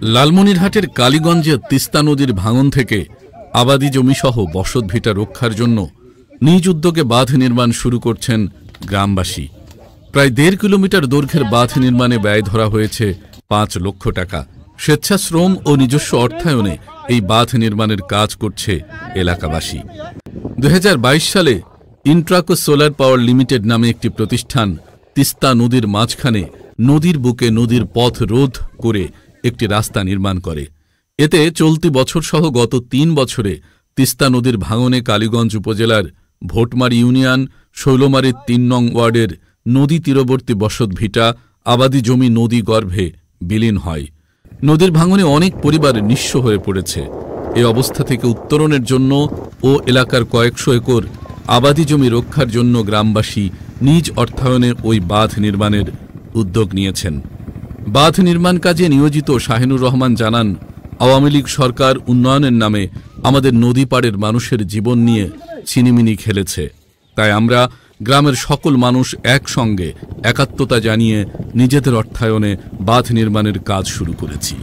লালমনিরহাটের কালীগঞ্জে তিস্তা নদীর ভাঙন থেকে আবাদি জমিসহ বসতভিটা রক্ষার জন্য নিজ উদ্যোগে বাঁধ নির্মাণ শুরু করছেন গ্রামবাসী। প্রায় 1.5 কিলোমিটার দৈর্ঘ্যের বাঁধ নির্মাণে ব্যয় ধরা হয়েছে 5 লক্ষ টাকা। স্বেচ্ছাশ্রম ও নিজস্ব অর্থায়নে এই বাঁধ নির্মাণের কাজ করছে এলাকাবাসী। 2022 সালে ইন্ট্রাকো সোলার পাওয়ার লিমিটেড নামে একটি প্রতিষ্ঠান তিস্তা নদীর মাঝখানে নদীর বুকে নদীর পথ রোধ করে একটি রাস্তা নির্মাণ করে। এতে চলতি বছর সহ গত 3 বছরে তিস্তা নদীর ভাঙনে কালীগঞ্জ উপজেলার ভোটমারি ইউনিয়ন শৈলমারীর 3 নং ওয়ার্ডের নদী তীরবর্তী বসতভিটা আবাদি জমি নদী গর্ভে বিলীন হয়। নদীর ভাঙনে অনেক পরিবার নিঃস্ব হয়ে পড়েছে। এই অবস্থা থেকে উত্তরণের জন্য ও এলাকার কয়েকশো একর আবাদি জমি রক্ষার জন্য গ্রামবাসী নিজ অর্থায়নে ওই বাঁধ নির্মাণের উদ্যোগ নিয়েছেন। বাঁধ নির্মাণ কাজে নিয়োজিত শাহিনুর রহমান জানান, আওয়ামী লীগ সরকার উন্নয়নের নামে আমাদের নদী পাড়ের মানুষের জীবন নিয়ে ছিনিমিনি খেলেছে। তাই আমরা গ্রামের সকল মানুষ একসঙ্গে একাত্মতা জানিয়ে নিজেদের অর্থায়নে বাঁধ নির্মাণের কাজ শুরু করেছি।